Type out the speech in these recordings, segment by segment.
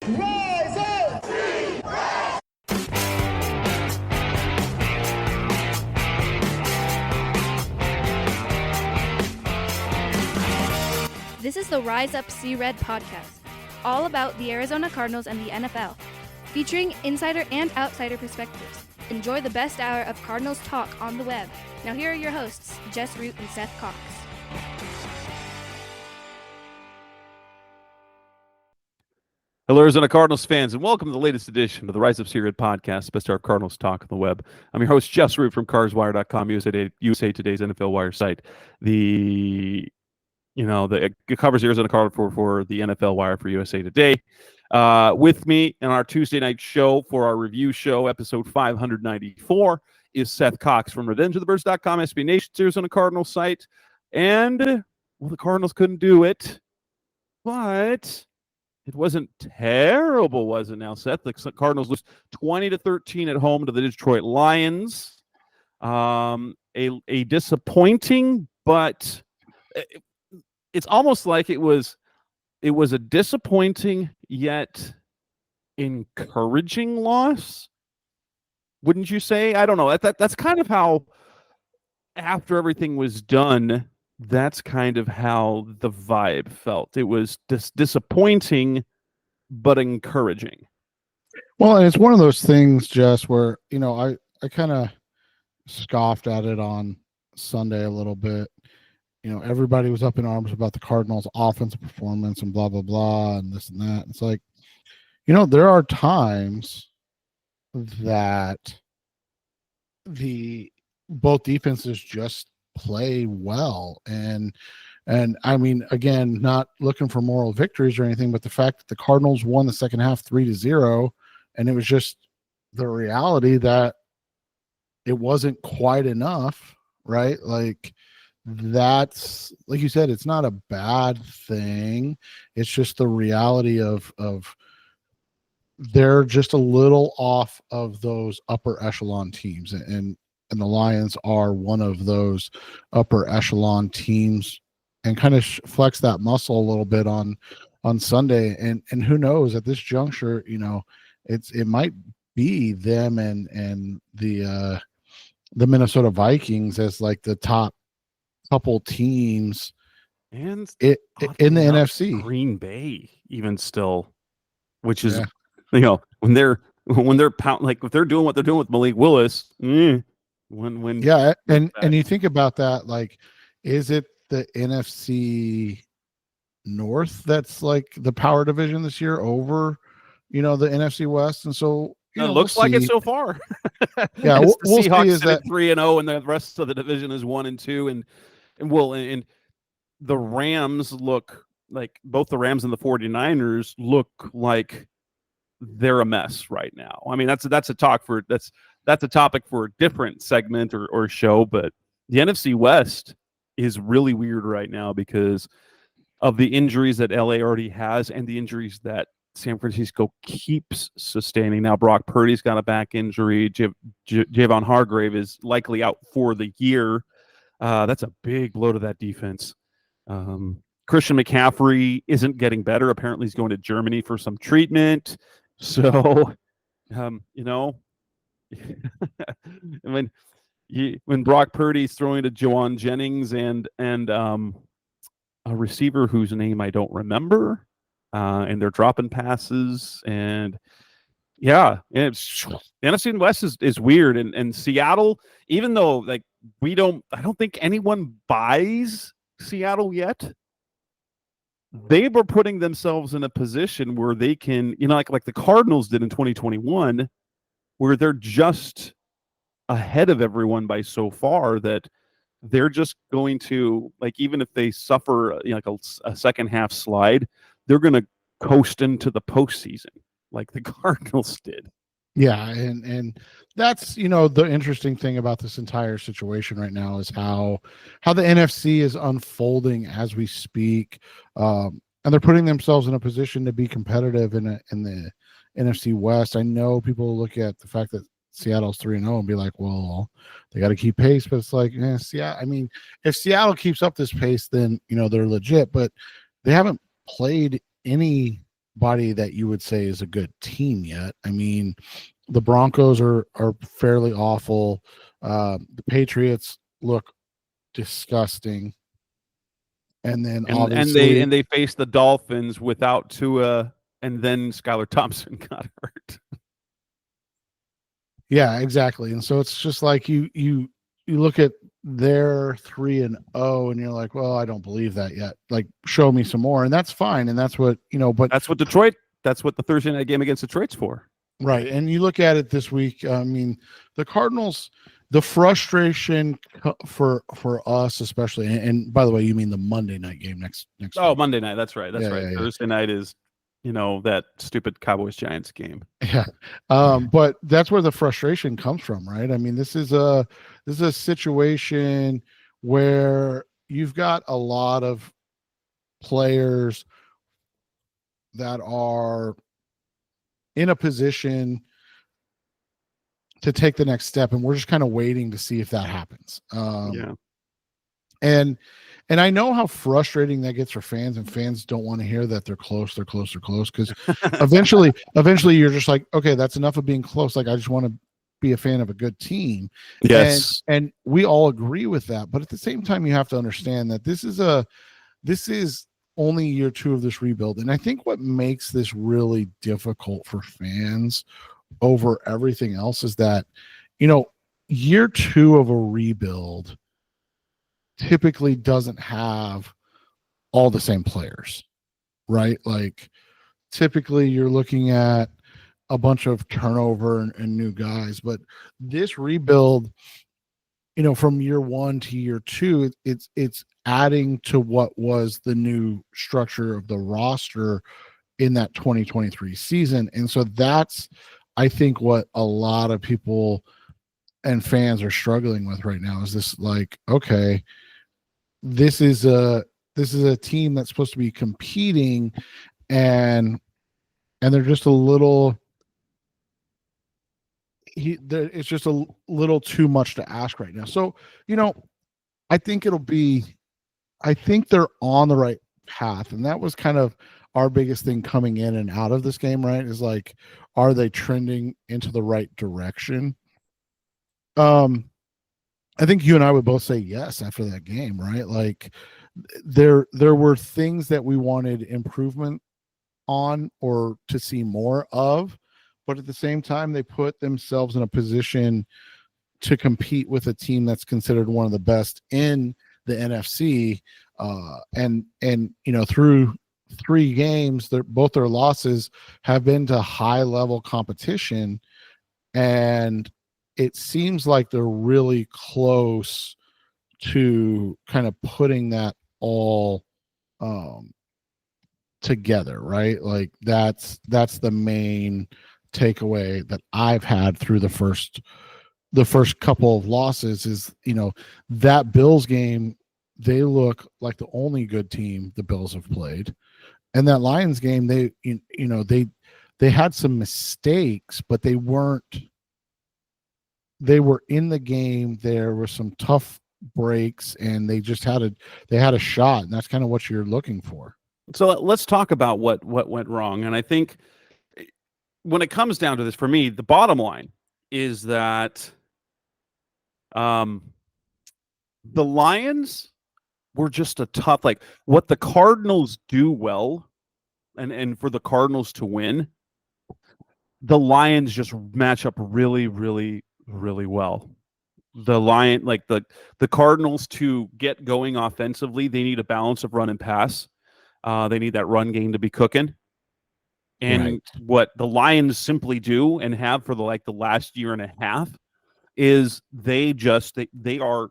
Rise up! This is the Rise Up See Red podcast, all about the Arizona Cardinals and the NFL, featuring insider and outsider perspectives. Enjoy the best hour of Cardinals talk on the web. Now here are your hosts, Jess Root and Seth Cox. Hello, Arizona Cardinals fans, and welcome to the latest edition of the Rise Up See Red podcast, best hour of Cardinals talk on the web. I'm your host, Jess Root from CarsWire.com, USA Today's NFL Wire site. It covers the Arizona Cardinals for the NFL Wire for USA Today. With me in our Tuesday night show for our review show, episode 594, is Seth Cox from RevengeOfTheBirds.com, SB Nation's Arizona Cardinals site. And, well, the Cardinals couldn't do it, but it wasn't terrible, was it now, Seth? The Cardinals lose 20-13 at home to the Detroit Lions. A disappointing, but it's almost like it was a disappointing yet encouraging loss. Wouldn't you say? I don't know. That's kind of how, after everything was done, that's kind of how the vibe felt. It was disappointing, but encouraging. Well, and it's one of those things, Jess, where, I kind of scoffed at it on Sunday a little bit. Everybody was up in arms about the Cardinals' offensive performance and blah, blah, blah, and this and that. It's like, there are times that both defenses just play well. And I mean, again, not looking for moral victories or anything, but the fact that the Cardinals won the second half 3-0, and it was just the reality that it wasn't quite enough, right? Like, that's, like you said, it's not a bad thing. It's just the reality of they're just a little off of those upper echelon teams, and the Lions are one of those upper echelon teams, and kind of flex that muscle a little bit on Sunday. And who knows, at this juncture, it might be them and the Minnesota Vikings as like the top couple teams, and in the NFC. Green Bay even still, which is when they're like, if they're doing what they're doing with Malik Willis, and you think about that, like, is it the NFC North that's like the power division this year over the NFC West? And so it looks like it so far. Yeah, we'll Seahawks see. Is that 3-0, and the rest of the division is 1-2, and the Rams look like, both the Rams and the 49ers look like they're a mess right now. I mean, that's a topic for a different segment or show, but the NFC West is really weird right now because of the injuries that LA already has and the injuries that San Francisco keeps sustaining. Now Brock Purdy's got a back injury. Javon Hargrave is likely out for the year. That's a big blow to that defense. Christian McCaffrey isn't getting better. Apparently he's going to Germany for some treatment. So, when Brock Purdy's throwing to Juwan Jennings and a receiver whose name I don't remember, and they're dropping passes, and it's NFC West is weird, and Seattle, even though like I don't think anyone buys Seattle yet. They were putting themselves in a position where they can, like the Cardinals did in 2021, where they're just ahead of everyone by so far that they're just going to, like, even if they suffer like a second half slide, they're going to coast into the postseason like the Cardinals did. Yeah, and that's the interesting thing about this entire situation right now is how the NFC is unfolding as we speak, and they're putting themselves in a position to be competitive in the NFC West. I know people look at the fact that Seattle's 3-0 and be like, well, they got to keep pace, but it's like, Seattle. I mean, if Seattle keeps up this pace, then they're legit, but they haven't played any anybody that you would say is a good team yet. I mean, the Broncos are fairly awful. The Patriots look disgusting. And then obviously they faced the Dolphins without Tua, and then Skylar Thompson got hurt. Yeah, exactly. And so it's just like you look at their 3-0 and you're like, well, I don't believe that yet. Like, show me some more. And that's fine. And that's what, but that's what the Thursday night game against Detroit's for. Right. And you look at it this week. I mean, the Cardinals, the frustration for us, especially, and by the way, you mean the Monday night game next Oh, week. Monday night. That's right. That's right. Yeah. Thursday night is, that stupid Cowboys-Giants game. Yeah. But that's where the frustration comes from, right? I mean, this is a situation where you've got a lot of players that are in a position to take the next step, and we're just kind of waiting to see if that happens. And I know how frustrating that gets for fans, and fans don't want to hear that they're close, because eventually you're just like, okay, that's enough of being close. Like, I just want to be a fan of a good team. Yes. And we all agree with that. But at the same time, you have to understand that this is only year 2 of this rebuild. And I think what makes this really difficult for fans over everything else is that, year 2 of a rebuild typically doesn't have all the same players, right? Like, typically you're looking at a bunch of turnover and new guys, but this rebuild, from year 1 to year 2, it's adding to what was the new structure of the roster in that 2023 season. And so that's, I think, what a lot of people and fans are struggling with right now is this, like, okay, this is a team that's supposed to be competing, and they're just a little, it's just a little too much to ask right now. So, I think they're on the right path. And that was kind of our biggest thing coming in and out of this game, right? Is like, are they trending into the right direction? I think you and I would both say yes after that game, right? Like, there were things that we wanted improvement on or to see more of, but at the same time, they put themselves in a position to compete with a team that's considered one of the best in the NFC. And through 3 games, both their losses have been to high level competition, and it seems like they're really close to kind of putting that all together, right? Like, that's the main takeaway that I've had through the first couple of losses is, that Bills game, they look like the only good team the Bills have played. And that Lions game, they had some mistakes, but they were in the game. There were some tough breaks, and they just had a shot, and that's kind of what you're looking for. So let's talk about what went wrong. And I think when it comes down to this, for me, the bottom line is that the Lions were just a tough, like, what the Cardinals do well, and for the Cardinals to win, the Lions just match up really, really, really well. The Cardinals, to get going offensively, they need a balance of run and pass. They need that run game to be cooking. And right. What the Lions simply do and have for the last year and a half is they are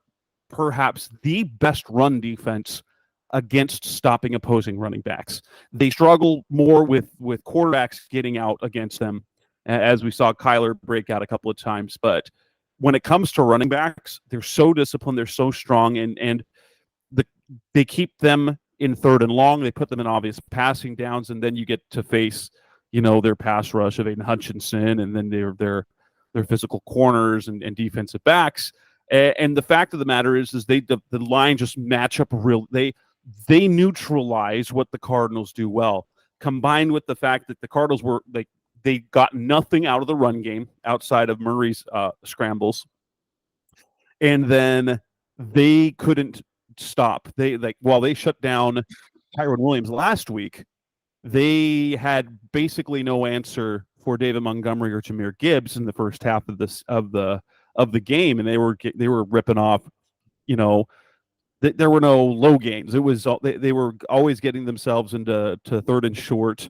perhaps the best run defense against stopping opposing running backs. They struggle more with quarterbacks getting out against them, as we saw Kyler break out a couple of times. But when it comes to running backs, they're so disciplined, they're so strong, and they keep them in 3rd and long. They put them in obvious passing downs, and then you get to face, their pass rush of Aiden Hutchinson, and then their physical corners and defensive backs. And the fact of the matter is the line just match up real. They neutralize what the Cardinals do well. combined with the fact that the Cardinals were like they got nothing out of the run game outside of Murray's scrambles, and then they couldn't stop. While they shut down Tyrone Williams last week, they had basically no answer for David Montgomery or Jahmyr Gibbs in the first half of the game, and they were ripping off. There were no low games. It was they were always getting themselves into third and short,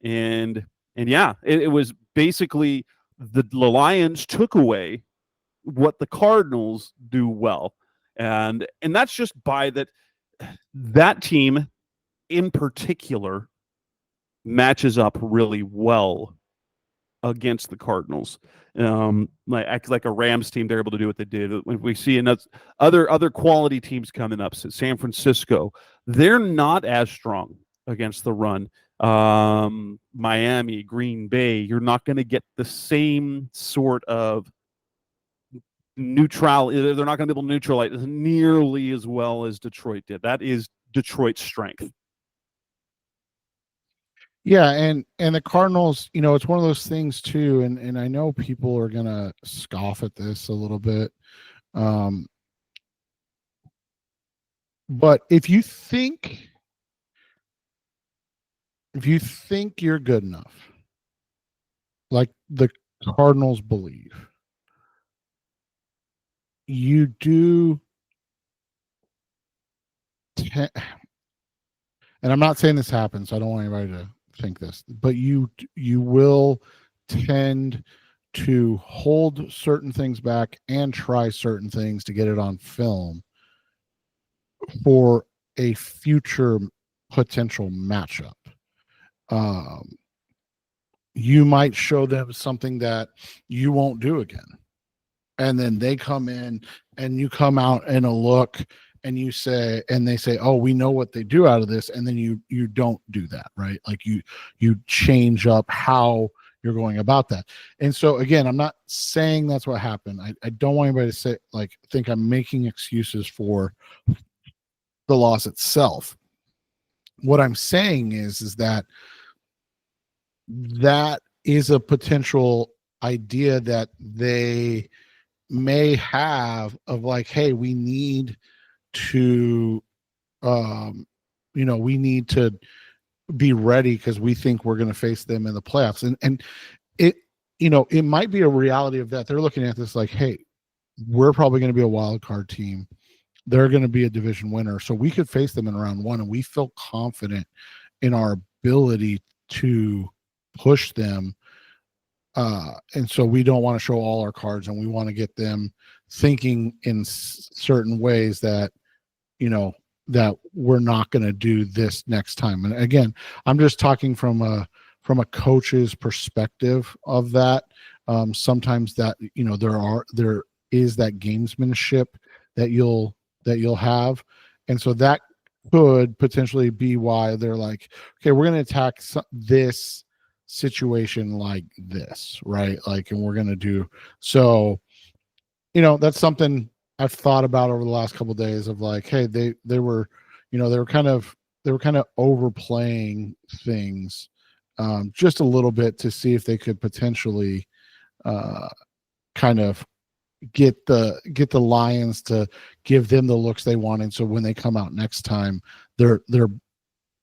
and it was basically the Lions took away what the Cardinals do well, and that's just by that team in particular matches up really well against the Cardinals. Like a Rams team, they're able to do what they did. When we see other quality teams coming up, so San Francisco, they're not as strong against the run. Miami, Green Bay, you're not going to get the same sort of neutral. They're not going to be able to neutralize nearly as well as Detroit did. That is Detroit's strength. Yeah, and the Cardinals, it's one of those things too, and I know people are gonna scoff at this a little bit. But if you think you're good enough, like the Cardinals believe, you do and I'm not saying this happens, so I don't want anybody to think this, but you will tend to hold certain things back and try certain things to get it on film for a future potential matchup. You might show them something that you won't do again, and then they come in and you come out in a look and they say, oh, we know what they do out of this, and then you don't do that, right? Like you change up how you're going about that. And so again, I'm not saying that's what happened. I don't want anybody to think I'm making excuses for the loss itself. What I'm saying is that is a potential idea that they may have of like, hey, we need to we need to be ready because we think we're going to face them in the playoffs, and it it might be a reality of that. They're looking at this like, hey, we're probably going to be a wild card team, they're going to be a division winner, so we could face them in round one, and we feel confident in our ability to push them, and so we don't want to show all our cards, and we want to get them thinking in certain ways that that we're not going to do this next time. And again, I'm just talking from a coach's perspective of that. Sometimes that there is that gamesmanship that you'll have, and so that could potentially be why they're like, okay, we're going to attack this situation like this, right? Like, and we're going to do so. That's something I've thought about over the last couple of days of like, hey, they were kind of overplaying things just a little bit to see if they could potentially kind of get the Lions to give them the looks they wanted, so when they come out next time, they're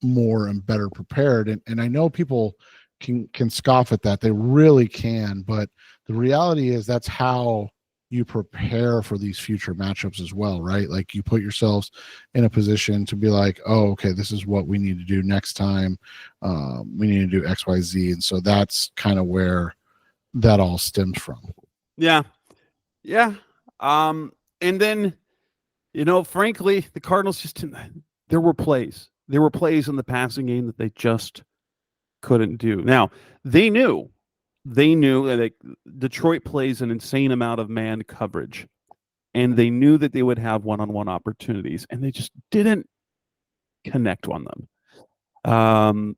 more and better prepared. And I know people can scoff at that, they really can, but the reality is that's how you prepare for these future matchups as well, right? Like you put yourselves in a position to be like, oh, okay, this is what we need to do next time. We need to do X, Y, Z. And so that's kind of where that all stems from. Yeah. And then, frankly, the Cardinals there were plays in the passing game that they just couldn't do. Now, they knew that Detroit plays an insane amount of man coverage, and they knew that they would have one-on-one opportunities, and they just didn't connect on them.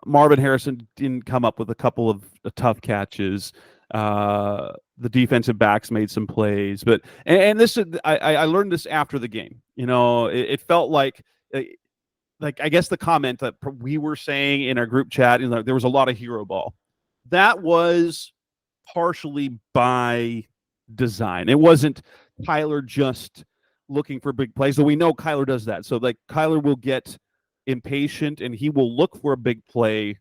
Marvin Harrison didn't come up with a couple of tough catches. The defensive backs made some plays, but and this I learned this after the game. It felt like like, I guess the comment that we were saying in our group chat, there was a lot of hero ball. That was partially by design. It wasn't Kyler just looking for big plays. So we know Kyler does that. So like Kyler will get impatient and he will look for a big play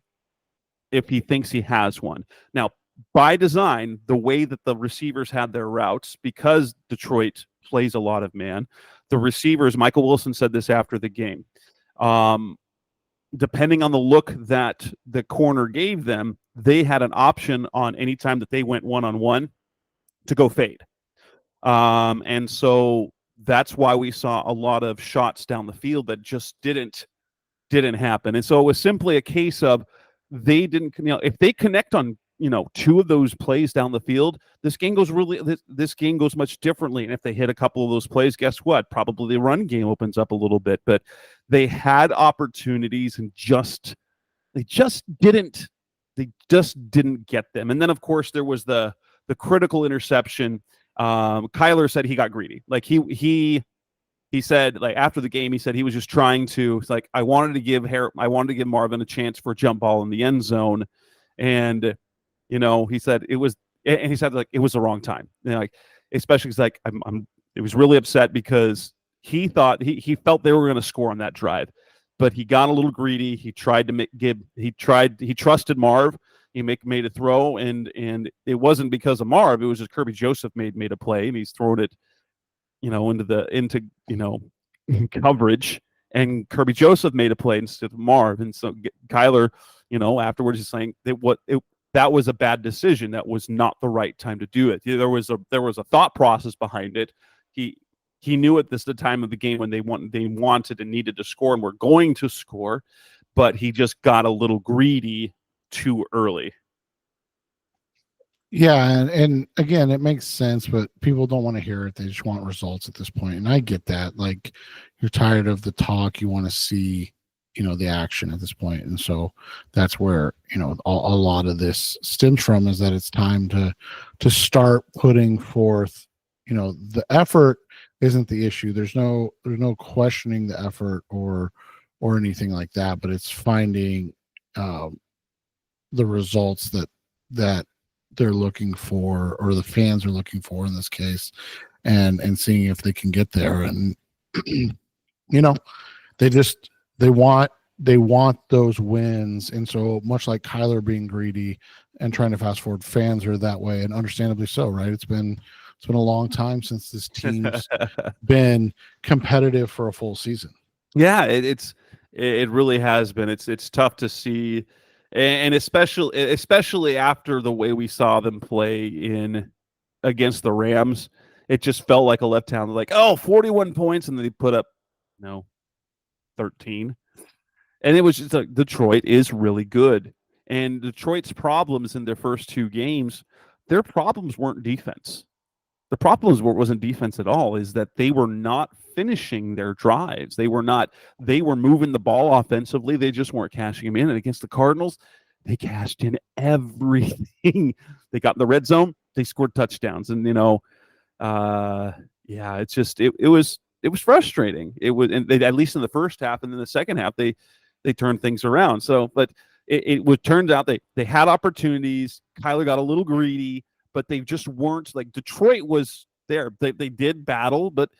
if he thinks he has one. Now, by design, the way that the receivers had their routes, because Detroit plays a lot of man, the receivers, Michael Wilson said this after the game, depending on the look that the corner gave them, they had an option on any time that they went one-on-one to go fade. And so that's why we saw a lot of shots down the field that just didn't happen. And so it was simply a case of they didn't, if they connect on, two of those plays down the field, this game goes much differently. And if they hit a couple of those plays, guess what? Probably the run game opens up a little bit, but they had opportunities and they just didn't get them. And then of course there was the critical interception. Kyler said he got greedy. Like he said, like after the game, he said he was just trying to, like, I wanted to give Marvin a chance for a jump ball in the end zone. And, he said it was the wrong time. Like, especially because like, it was really upset because he thought he felt they were going to score on that drive, but he got a little greedy. He tried to he trusted Marv. He made a throw and it wasn't because of Marv. It was just Kirby Joseph made a play and he's thrown it, into coverage, and Kirby Joseph made a play instead of Marv. And so Kyler, afterwards is saying that was a bad decision. That was not the right time to do it. There was a thought process behind it. He knew at the time of the game when they wanted and needed to score and were going to score, but he just got a little greedy too early. Yeah, and again, it makes sense, but people don't want to hear it. They just want results at this point, and I get that. Like, you're tired of the talk. You want to see, the action at this point, and so that's where a lot of this stems from, is that it's time to start putting forth. The effort isn't the issue. There's no questioning the effort or anything like that, but it's finding the results that they're looking for, or the fans are looking for in this case, and seeing if they can get there. And they want those wins. And so much like Kyler being greedy and trying to fast forward, fans are that way, and understandably so, right? It's been a long time since this team's been competitive for a full season. Yeah, it really has been. It's tough to see. And especially after the way we saw them play against the Rams, it just felt like a letdown. Like, 41 points, and then they put up 13. And it was just like, Detroit is really good. And Detroit's problems in their first two games, their problems weren't defense. The problem wasn't defense at all, is that they were not finishing their drives. They were moving the ball offensively. They just weren't cashing them in. And against the Cardinals, they cashed in everything. They got in the red zone. They scored touchdowns. And, it's just, it was frustrating. It was, and they, at least in the first half, and then the second half, they turned things around. So, but it turned out they had opportunities. Kyler got a little greedy, but they just weren't, like, Detroit was there. They did battle, but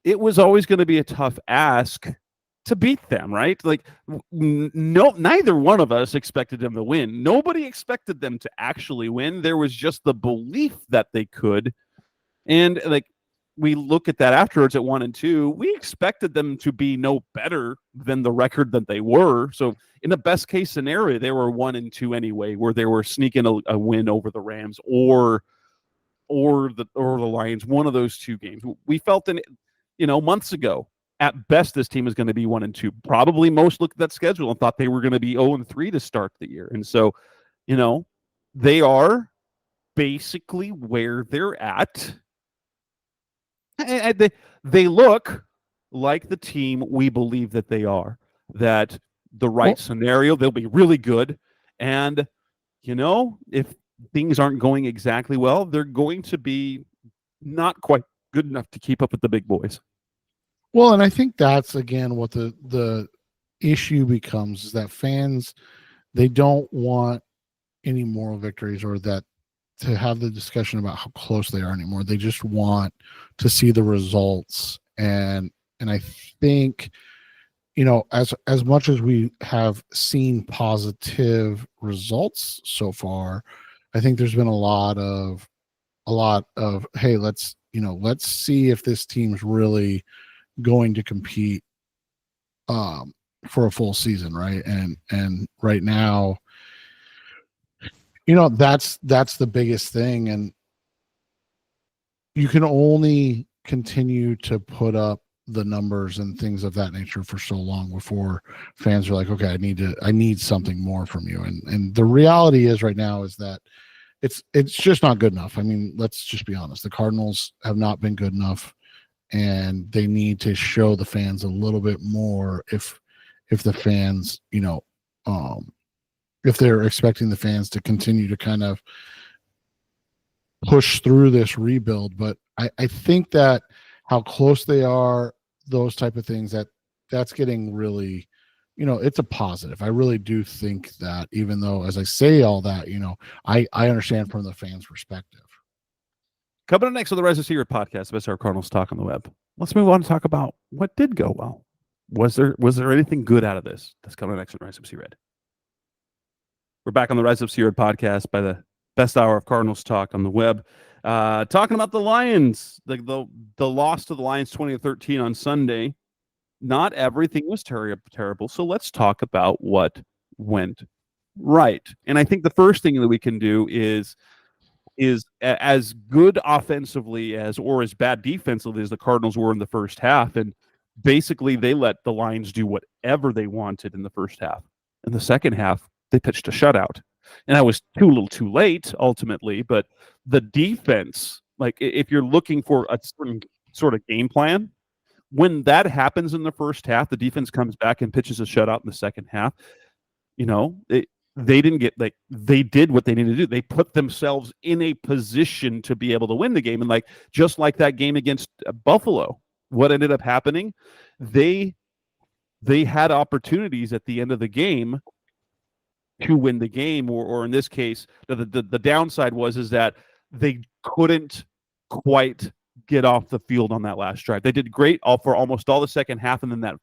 it was always going to be a tough ask to beat them, right? Like, neither one of us expected them to win. Nobody expected them to actually win. There was just the belief that they could. And, like, we look at that afterwards at 1-2. We expected them to be no better than the record that they were. So in the best case scenario, they were 1-2 anyway, where they were sneaking a win over the Rams or the Lions. One of those two games. We felt months ago, at best, this team is going to be 1-2. Probably most looked at that schedule and thought they were going to be 0-3 to start the year. And so, they are basically where they're at. And they look like the team we believe that they are. That the right scenario, they'll be really good. And, if things aren't going exactly well, they're going to be not quite good enough to keep up with the big boys. Well, and I think that's, again, what the issue becomes is that fans, they don't want any moral victories or that to have the discussion about how close they are anymore. They just want to see the results. And I think, as much as we have seen positive results so far, I think there's been a lot of hey, let's see if this team's really going to compete for a full season, right? And right now, that's the biggest thing. And you can only continue to put up the numbers and things of that nature for so long before fans are like, okay, I need something more from you. And the reality is right now is that it's just not good enough. I mean, let's just be honest. The Cardinals have not been good enough, and they need to show the fans a little bit more if the fans, if they're expecting the fans to continue to kind of push through this rebuild. But I think that how close they are, those type of things, that's getting really, it's a positive. I really do think that, even though, as I say all that, I understand from the fans' perspective. Coming up next on the Rise of Secret podcast, best our Cardinals talk on the web. Let's move on to talk about what did go well. Was there anything good out of this? That's coming next on Rise of Red. We're back on the Rise of Red podcast by the best hour of Cardinals talk on the web. Talking about the Lions, the loss to the Lions 20-13 on Sunday. Not everything was terrible. So let's talk about what went right. And I think the first thing that we can do is as good offensively or as bad defensively as the Cardinals were in the first half. And basically they let the Lions do whatever they wanted in the first half. In the second half, they pitched a shutout. And that was too little too late ultimately. But the defense, like if you're looking for a certain sort of game plan, when that happens in the first half, the defense comes back and pitches a shutout in the second half. They didn't get they did what they needed to do. They put themselves in a position to be able to win the game. And just like that game against Buffalo, what ended up happening, they had opportunities at the end of the game to win the game, or in this case, the downside is that they couldn't quite get off the field on that last drive. They did great for almost all the second half, and then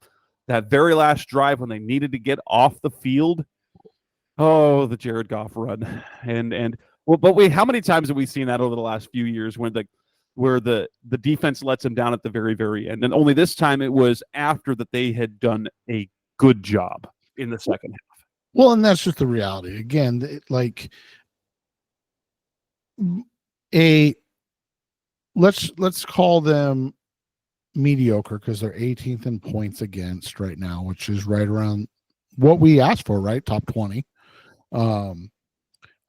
that very last drive when they needed to get off the field, the Jared Goff run, but how many times have we seen that over the last few years where the defense lets them down at the very, very end, and only this time it was after that they had done a good job in the second half. Well, and that's just the reality. Again, let's call them mediocre because they're 18th in points against right now, which is right around what we asked for, right? Top 20. A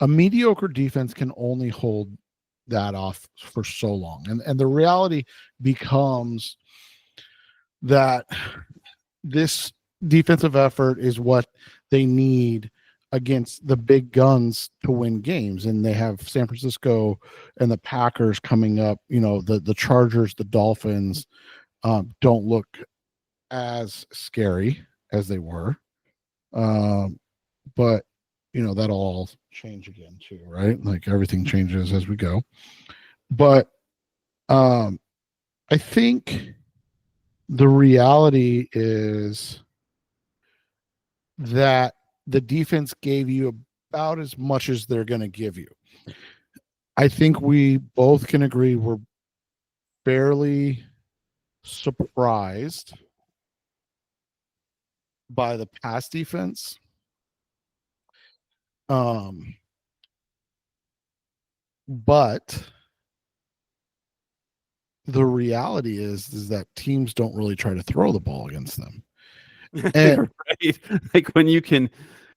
mediocre defense can only hold that off for so long. And the reality becomes that this defensive effort is what they need against the big guns to win games. And they have San Francisco and the Packers coming up. The Chargers, the Dolphins don't look as scary as they were. But that'll all change again too, right? Like everything changes as we go. But I think the reality is that the defense gave you about as much as they're going to give you. I think we both can agree we're fairly surprised by the pass defense. But the reality is that teams don't really try to throw the ball against them. And, right. Like when you can,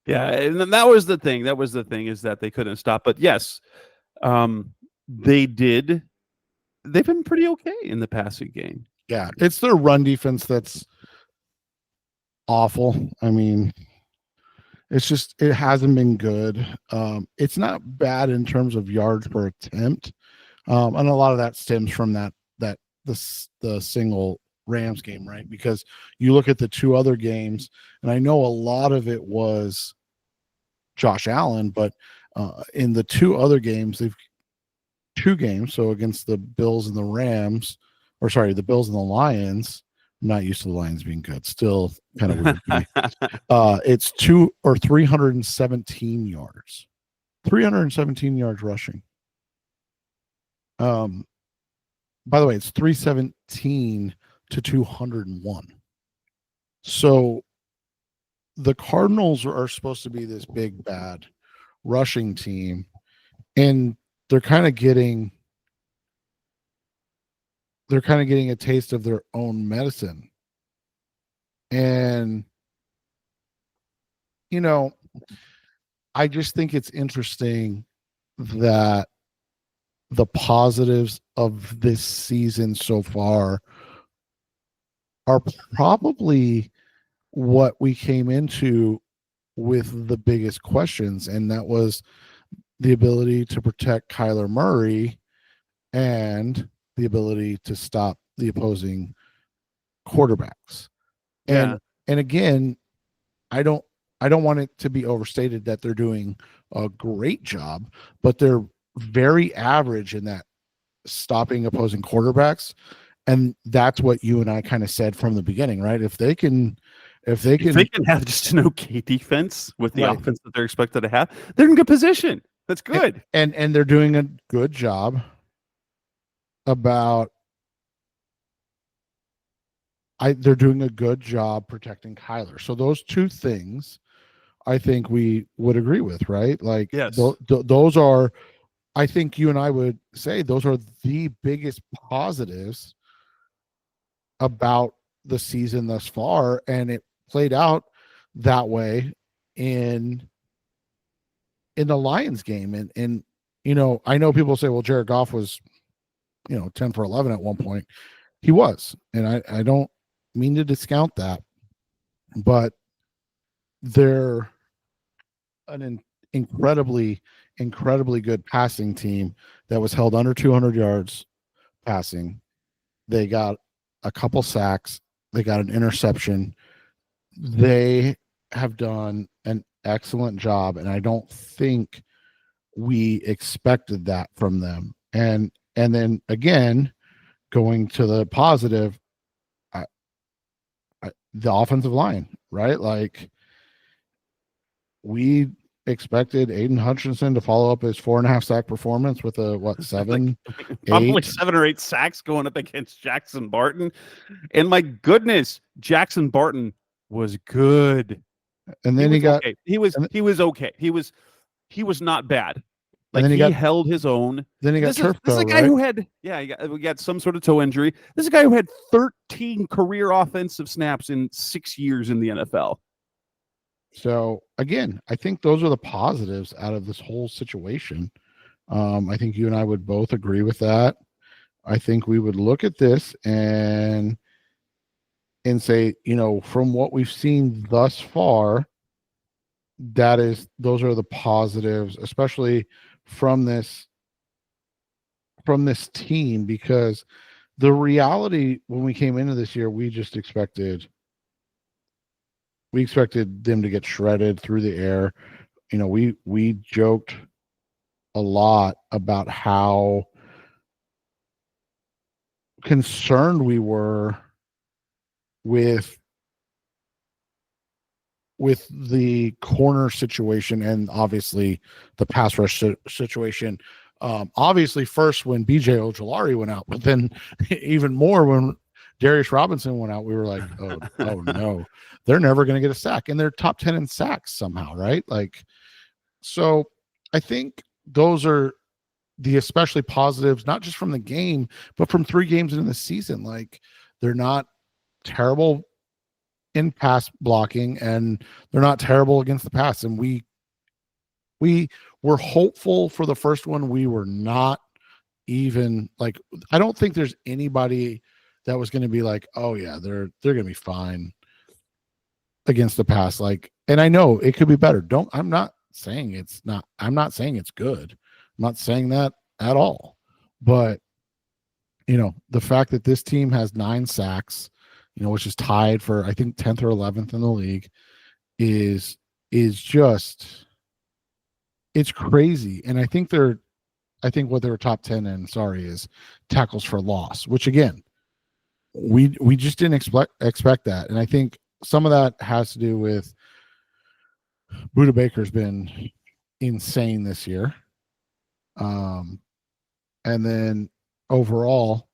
and that was the thing. That was the thing, is that they couldn't stop. But yes, they've been pretty okay in the passing game. Yeah, it's their run defense that's awful. I mean, it hasn't been good. It's not bad in terms of yards per attempt, and a lot of that stems from the single Rams game, right? Because you look at the two other games, and I know a lot of it was Josh Allen, but in the two other games, they've two games. So against the Bills and the Rams, or sorry, the Bills and the Lions. I'm not used to the Lions being good. Still kind of weird to me. It's 317 yards. 317 yards rushing. By the way, it's 317 to 201. So the Cardinals are supposed to be this big bad rushing team, and they're kind of getting a taste of their own medicine. And I just think it's interesting that the positives of this season so far are probably what we came into with the biggest questions, and that was the ability to protect Kyler Murray and the ability to stop the opposing quarterbacks. Yeah. And again, I don't want it to be overstated that they're doing a great job, but they're very average in that stopping opposing quarterbacks. And that's what you and I kind of said from the beginning, right? If they can have just an okay defense with the right. offense that they're expected to have, they're in good position. That's good. And they're doing a good job they're doing a good job protecting Kyler. So those two things I think we would agree with, right? Like yes. Those are, I think you and I would say those are the biggest positives about the season thus far, and it played out that way in the Lions game. And I know people say, well, Jared Goff was 10 for 11 at one point. He was, and I don't mean to discount that, but they're an incredibly good passing team that was held under 200 yards passing. They got a couple sacks. They got an interception. They have done an excellent job, and I don't think we expected that from them. And then again, going to the positive, the offensive line, right? Like we expected Aiden Hutchinson to follow up his 4.5 sack performance with a probably 7 or 8 sacks going up against Jackson Barton. And my goodness, Jackson Barton was good. And then he was okay. He was not bad. Like and then he held his own. Then he got turf toe. This is a guy who had we got some sort of toe injury. This is a guy who had 13 career offensive snaps in 6 years in the NFL. So again, I think those are the positives out of this whole situation. I think you and I would both agree with that. I think we would look at this and say, from what we've seen thus far, those are the positives, especially from this team, because the reality when we came into this year, we expected them to get shredded through the air. We joked a lot about how concerned we were with the corner situation and obviously the pass rush situation. Obviously first when BJ Ojolari went out, but then even more when Darius Robinson went out, we were like, oh no, they're never going to get a sack, and they're top 10 in sacks somehow, right? Like, so I think those are the especially positives, not just from the game, but from 3 games into the season. Like, they're not terrible in pass blocking, and they're not terrible against the pass. And we were hopeful for the first one. We were not even like, I don't think there's anybody that was going to be like, oh yeah, they're going to be fine against the pass. Like, and I know it could be better. I'm not saying it's good. I'm not saying that at all. But the fact that this team has 9 sacks, which is tied for I think 10th or 11th in the league, is just it's crazy. And I think what they were top 10 in, is tackles for loss, which again, we just didn't expect that. And I think some of that has to do with Buda Baker's been insane this year. And then overall,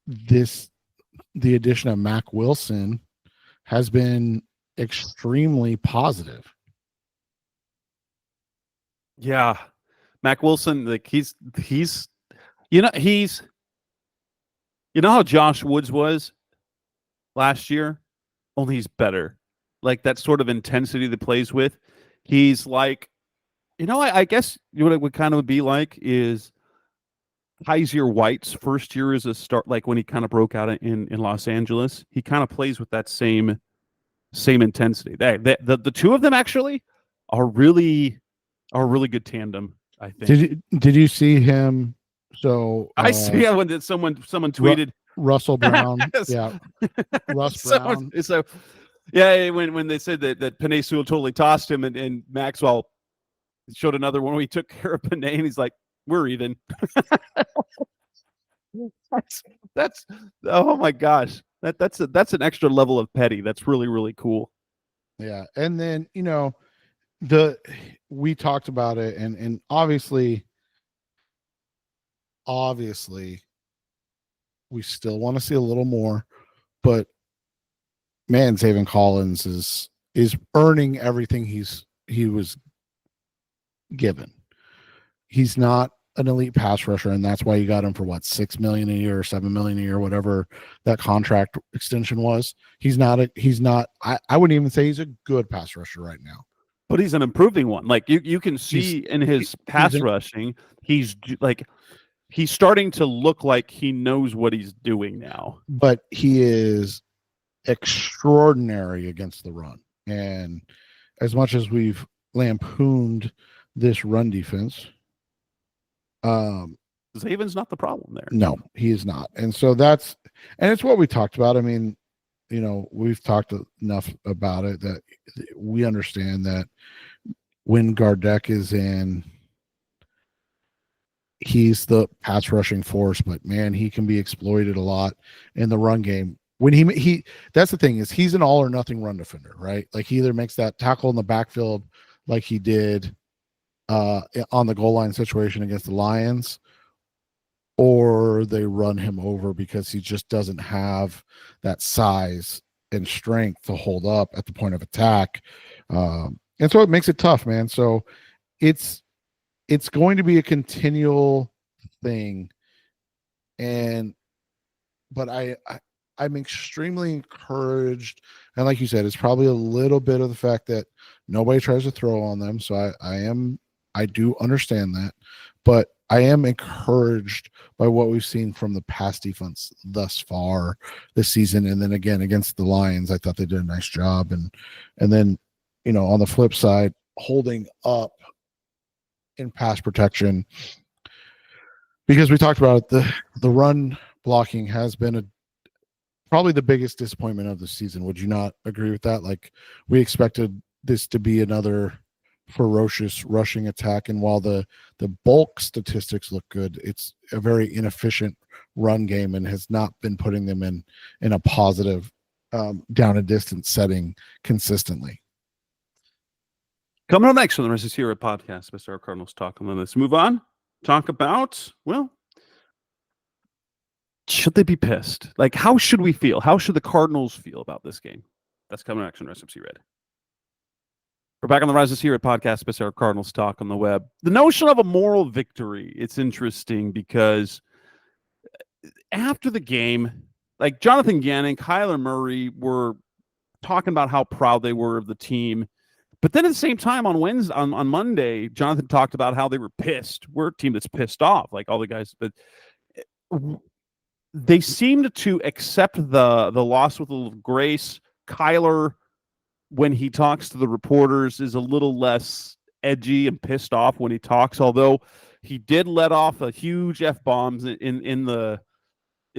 the addition of Mac Wilson has been extremely positive. Yeah. Mac Wilson, like he's how Josh Woods was last year, only he's better. Like that sort of intensity that plays with. He's like, I guess what it would kind of be like is Kaiser White's first year as a start, like when he kind of broke out in Los Angeles. He kind of plays with that same intensity. The two of them actually are really good tandem, I think. Did you see him? So I see when someone tweeted Russell Brown. Yeah, Russ Brown. So yeah, when they said that Penei Sewell totally tossed him, and Maxwell showed another one where he took care of Penei, and he's like, "We're even." that's oh my gosh, that's an extra level of petty. That's really, really cool. Yeah, and then we talked about it, and obviously we still want to see a little more, but man, Zaven Collins is earning everything he was given. He's not an elite pass rusher, and that's why you got him for what, $6 million a year or $7 million a year, whatever that contract extension was. He's not. I wouldn't even say he's a good pass rusher right now, but he's an improving one. Like you can see in his pass rushing, he's starting to look like he knows what he's doing now. But he is extraordinary against the run. And as much as we've lampooned this run defense, Zaven's not the problem there. No, he is not. And so it's what we talked about. I mean, we've talked enough about it that we understand that when Gardeck is in, he's the pass rushing force, but man, he can be exploited a lot in the run game. When he that's the thing, is he's an all or nothing run defender, right? Like he either makes that tackle in the backfield like he did on the goal line situation against the Lions, or they run him over because he just doesn't have that size and strength to hold up at the point of attack. And so it makes it tough, man. So it's going to be a continual thing. But I'm extremely encouraged. And like you said, it's probably a little bit of the fact that nobody tries to throw on them. So I do understand that, but I am encouraged by what we've seen from the pass defense thus far this season. And then again, against the Lions, I thought they did a nice job. And then, on the flip side, holding up in pass protection, because we talked about it, the run blocking has been probably the biggest disappointment of the season. Would you not agree with that? Like, we expected this to be another ferocious rushing attack, and while the bulk statistics look good, it's a very inefficient run game and has not been putting them in a positive down and distance setting consistently. Coming up next on the Rest is Here podcast, Mr. Cardinals Talk. Let's move on. Talk about, well, should they be pissed? Like, how should we feel? How should the Cardinals feel about this game? That's coming next on Rest of Red. We're back on the Rise is Here podcast, Mr. Cardinals Talk on the web. The notion of a moral victory, it's interesting because after the game, like Jonathan Gannon, Kyler Murray were talking about how proud they were of the team. But then at the same time on Monday, Jonathan talked about how they were pissed. We're a team that's pissed off, like all the guys. But they seemed to accept the loss with a little grace. Kyler, when he talks to the reporters, is a little less edgy and pissed off when he talks, although he did let off a huge F-bombs in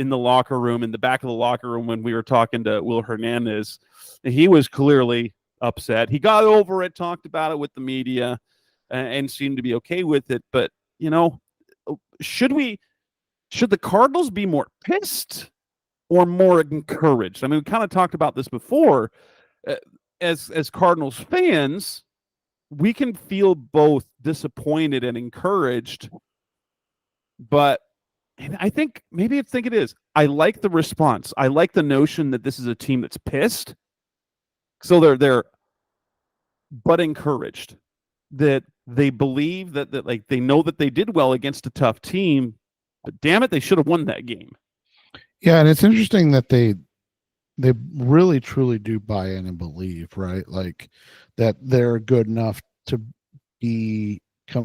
in the locker room, in the back of the locker room, when we were talking to Will Hernandez. He was clearly upset. He got over it, talked about it with the media, and seemed to be okay with it. But, should the Cardinals be more pissed or more encouraged? I mean, we kind of talked about this before. As Cardinals fans, we can feel both disappointed and encouraged, but I think it is. I like the response. I like the notion that this is a team that's pissed. So they're but encouraged, that they believe that like they know that they did well against a tough team, but damn it, they should have won that game. Yeah, and it's interesting that they really truly do buy in and believe, right? Like that they're good enough to be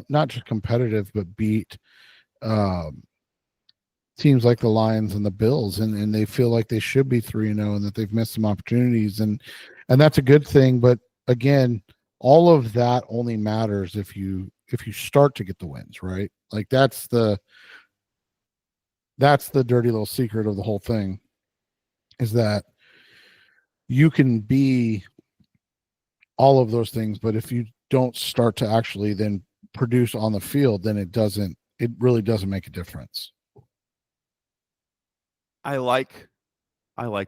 not just competitive, but beat teams like the Lions and the Bills, and they feel like they should be 3-0 and that they've missed some opportunities, and that's a good thing. But again, all of that only matters if you start to get the wins, right? Like that's the dirty little secret of the whole thing, is that you can be all of those things, but if you don't start to actually then produce on the field, then it really doesn't make a difference. I like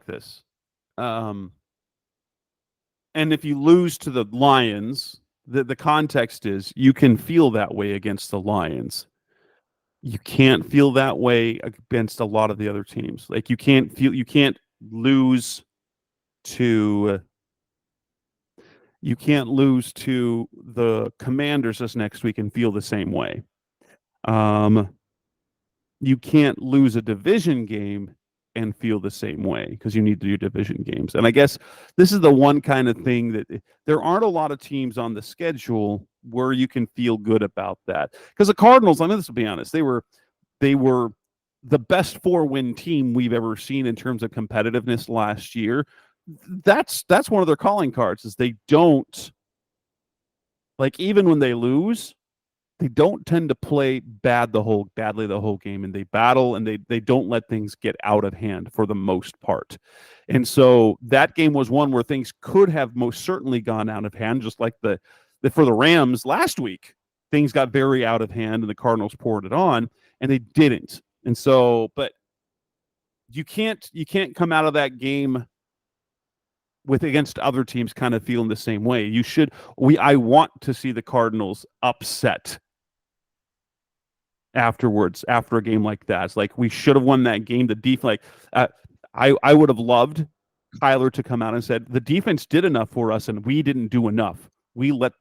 this. And if you lose to the Lions, the context is you can feel that way against the Lions. You can't feel that way against a lot of the other teams. Like you can't lose to the Commanders this next week and feel the same way. You can't lose a division game and feel the same way, because you need to do division games. And I guess this is the one kind of thing that there aren't a lot of teams on the schedule where you can feel good about that. Because the Cardinals, I mean, let's be honest, they were the best 4-win team we've ever seen in terms of competitiveness last year. That's one of their calling cards, is they don't, like, even when they lose, they don't tend to play badly the whole game, and they battle, and they don't let things get out of hand for the most part. And so that game was one where things could have most certainly gone out of hand, just like for the Rams last week. Things got very out of hand and the Cardinals poured it on, and they didn't. And so, but you can't come out of that game against other teams kind of feeling the same way. I want to see the Cardinals upset afterwards, after a game like that. It's like, we should have won that game. The defense, I would have loved Kyler to come out and said, the defense did enough for us and we didn't do enough. We let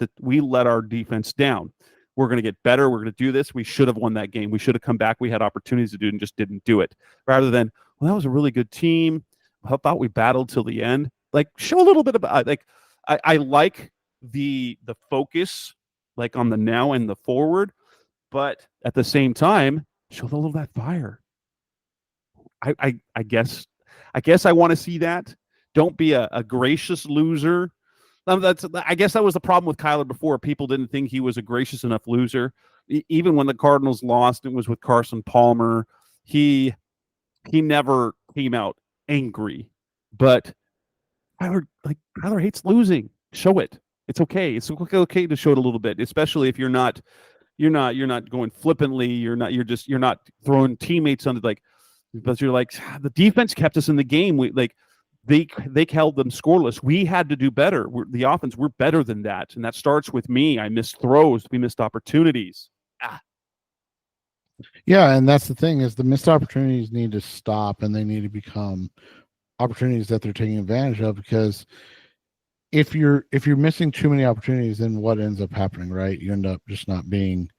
our defense down. We're going to get better. We're going to do this. We should have won that game. We should have come back. We had opportunities to do it and just didn't do it. Rather than, well, that was a really good team. How about we battled till the end? Like, show a little bit about, like, I like the focus, like, on the now and the forward, but at the same time, show a little of that fire. I guess I want to see that. Don't be a gracious loser. I guess that was the problem with Kyler before. People didn't think he was a gracious enough loser. Even when the Cardinals lost, it was with Carson Palmer. He never came out angry. But Kyler hates losing. Show it. It's okay. It's okay to show it a little bit, especially if you're not going flippantly. You're not throwing teammates under, like, but you're like, the defense kept us in the game. They held them scoreless. We had to do better. The offense, we're better than that. And that starts with me. I missed throws. We missed opportunities. Yeah, and that's the thing, is the missed opportunities need to stop, and they need to become opportunities that they're taking advantage of. Because if you're missing too many opportunities, then what ends up happening, right? You end up not being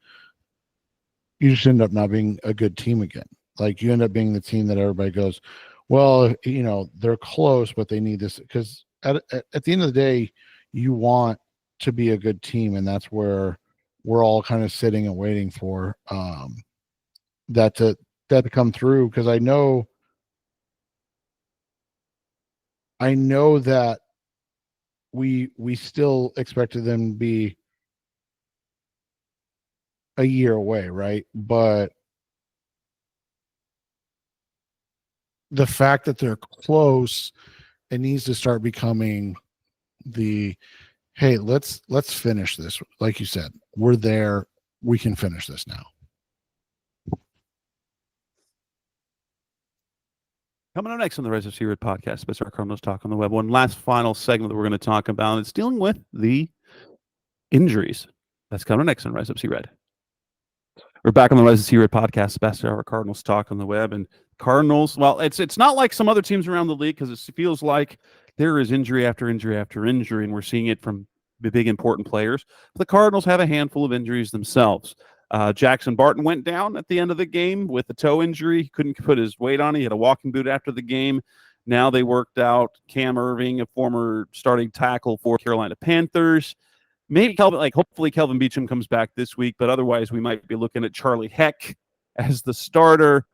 a good team again. Like, you end up being the team that everybody goes, well, they're close, but they need this. Because at the end of the day, you want to be a good team, and that's where we're all kind of sitting and waiting for that to come through. Because I know that we still expected them to be a year away, right? But the fact that they're close, it needs to start becoming the, hey, let's finish this. Like you said, we're there. We can finish this now. Coming up next on the Rise of Red podcast, Best Our Cardinals Talk on the Web. One last final segment that we're going to talk about. It's dealing with the injuries. That's coming next on Rise of Red. We're back on the Rise of Red podcast, Best Our Cardinals Talk on the Web. And Cardinals, well, it's not like some other teams around the league, because it feels like there is injury after injury after injury, and we're seeing it from the big important players. The Cardinals have a handful of injuries themselves. Jackson Barton went down at the end of the game with a toe injury. He couldn't put his weight on it. He had a walking boot after the game. Now they worked out Cam Irving, a former starting tackle for Carolina Panthers. Maybe hopefully Kelvin Beachum comes back this week, but otherwise we might be looking at Charlie Heck as the starter.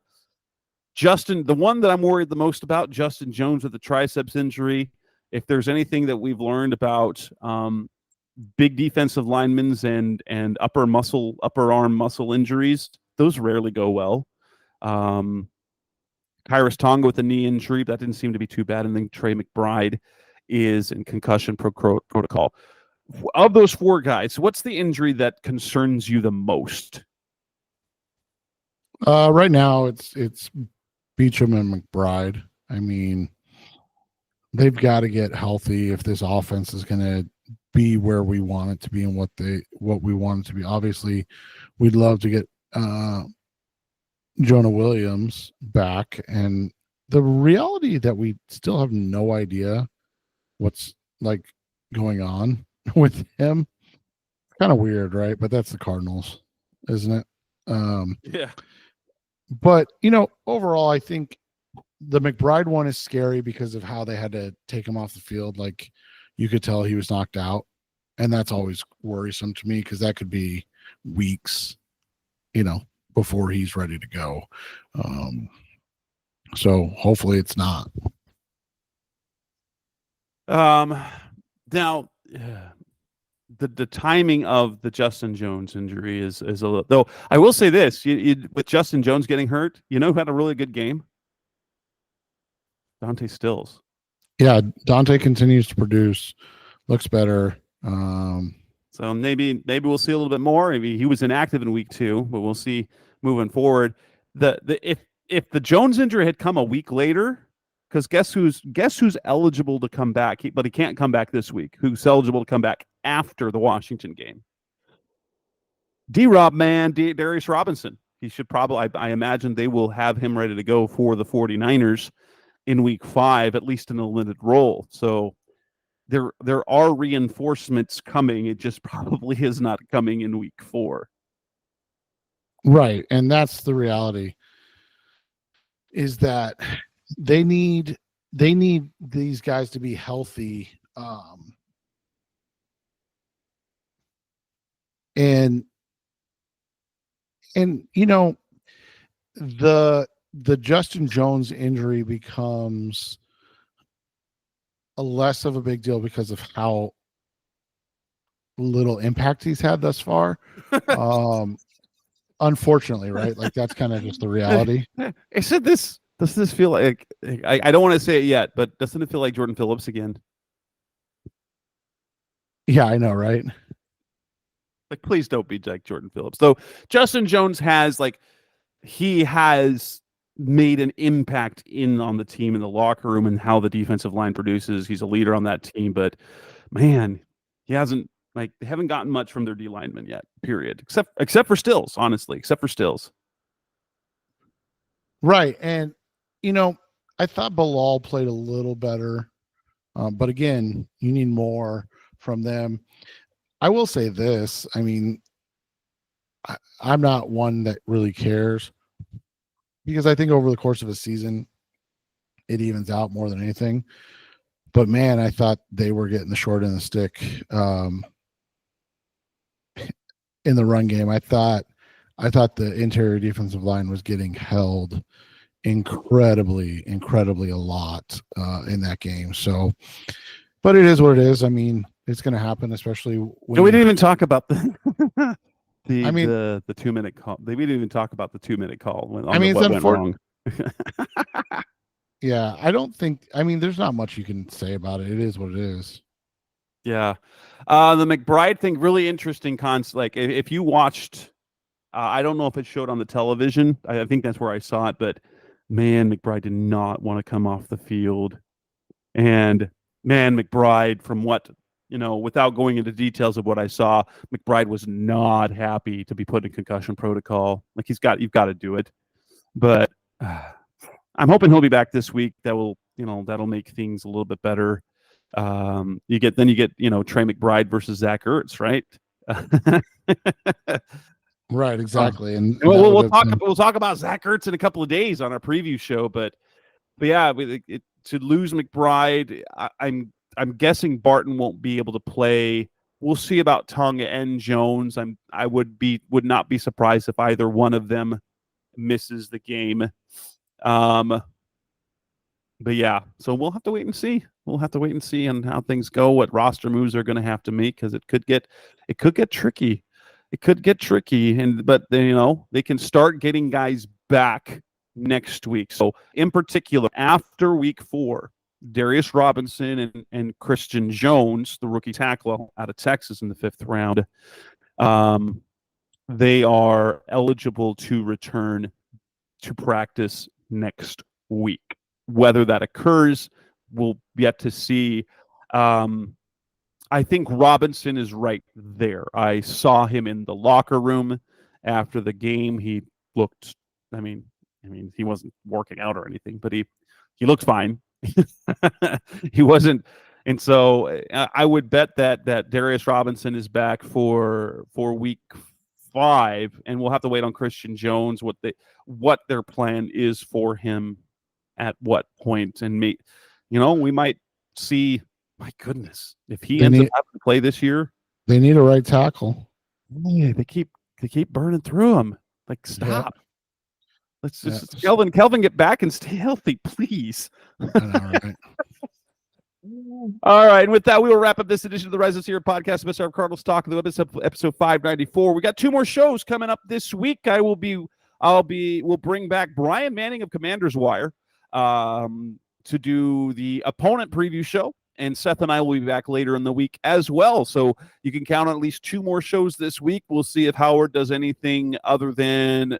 The one that I'm worried the most about, Justin Jones with the triceps injury. If there's anything that we've learned about big defensive linemen and upper arm muscle injuries, those rarely go well. Kyrus Tonga with a knee injury, that didn't seem to be too bad. And then Trey McBride is in concussion protocol. Of those four guys, what's the injury that concerns you the most? Right now, it's Beachum and McBride. I mean, they've got to get healthy if this offense is going to be where we want it to be and what we want it to be. Obviously, we'd love to get Jonah Williams back, and the reality that we still have no idea what's going on with him, kind of weird, right? But that's the Cardinals, isn't it? Yeah. But overall, I think the McBride one is scary because of how they had to take him off the field. Like, you could tell he was knocked out, and that's always worrisome to me, because that could be weeks, before he's ready to go. So hopefully it's not. Now, the timing of the Justin Jones injury is a little, though. I will say this: with Justin Jones getting hurt, who had a really good game? Dante Stills. Yeah, Dante continues to produce, looks better. So maybe we'll see a little bit more. Maybe he was inactive in week 2, but we'll see moving forward. If the Jones injury had come a week later, because guess who's eligible to come back, but he can't come back this week. Who's eligible to come back after the Washington game? D-Rob, man, Darius Robinson. He should probably, I imagine they will have him ready to go for the 49ers in week 5, at least in a limited role. So there are reinforcements coming. It just probably is not coming in week 4. Right. And that's the reality, is that they need these guys to be healthy. And the Justin Jones injury becomes a less of a big deal because of how little impact he's had thus far. Unfortunately, right? Like, that's kind of just the reality. I said this. Does this feel like, I don't want to say it yet, but doesn't it feel like Jordan Phillips again? Yeah, I know, right? Like, please don't be like Jordan Phillips. Though Justin Jones has made an impact on the team, in the locker room, and how the defensive line produces. He's a leader on that team, but man, he hasn't, they haven't gotten much from their D linemen yet, period. Except for Stills, honestly, except for Stills. Right. And, I thought Bilal played a little better, but again, you need more from them. I will say this. I mean, I'm not one that really cares, because I think over the course of a season, it evens out more than anything. But man, I thought they were getting the short end of the stick in the run game. I thought the interior defensive line was getting held incredibly a lot in that game. So, but it is what it is. I mean, it's going to happen, especially when we didn't even talk about the 2-minute call. We didn't even talk about the 2-minute call. It's what went wrong. Yeah, I don't think. I mean, there's not much you can say about it. It is what it is. Yeah. The McBride thing, really interesting Like, if you watched, I don't know if it showed on the television. I think that's where I saw it, but man, McBride did not want to come off the field. And man, McBride, from what, without going into details of what I saw, McBride was not happy to be put in concussion protocol. Like, you've got to do it. But I'm hoping he'll be back this week. That'll make things a little bit better. You get Trey McBride versus Zach Ertz, right? Right, exactly. And we'll talk about Zach Ertz in a couple of days on our preview show. But yeah, to lose McBride, I'm guessing Barton won't be able to play. We'll see about Tongue and Jones. I would not be surprised if either one of them misses the game. But yeah, so we'll have to wait and see. We'll have to wait and see on how things go, what roster moves they're going to have to make, because it could get tricky. It could get tricky, but they can start getting guys back next week. So in particular, after week 4, Darius Robinson and Christian Jones, the rookie tackle out of Texas in the 5th round, they are eligible to return to practice next week. Whether that occurs, we'll yet to see. I think Robinson is right there. I saw him in the locker room after the game. He looked, I mean, he wasn't working out or anything, but he looked fine. He wasn't. And so I would bet that Darius Robinson is back for week 5, and we'll have to wait on Christian Jones, what their plan is for him at what point. And we might see, my goodness, if he ends up having to play this year. They need a right tackle. Yeah, they keep burning through him. Like, stop. Yeah. Let's just Kelvin, get back and stay healthy, please. I know, right? All right, and with that, we will wrap up this edition of the Rise of Sierra podcast, Mr. Cardinals Talk of the Web, episode 594. We got 2 more shows coming up this week. We'll bring back Brian Manning of Commander's Wire to do the opponent preview show, and Seth and I will be back later in the week as well. So you can count on at least 2 more shows this week. We'll see if Howard does anything other than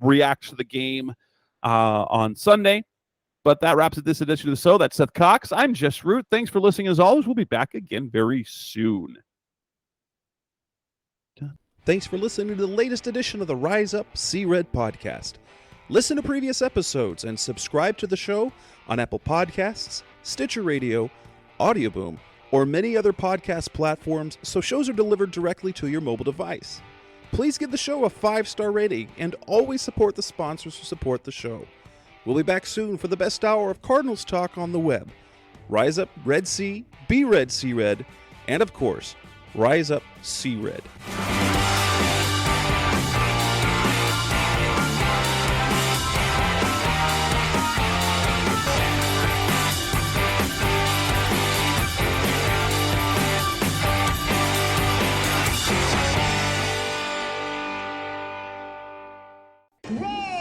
react to the game on Sunday. But that wraps up this edition of the show. That's Seth Cox. I'm Jess Root. Thanks for listening as always. We'll be back again very soon. Thanks for listening to the latest edition of the Rise Up, See Red podcast. Listen to previous episodes and subscribe to the show on Apple Podcasts, Stitcher Radio, Audioboom, or many other podcast platforms, so shows are delivered directly to your mobile device. Please give the show a 5-star rating and always support the sponsors who support the show. We'll be back soon for the best hour of Cardinals talk on the web. Rise up, Red Sea, be Red, See Red, and of course, Rise Up, See Red. Rise!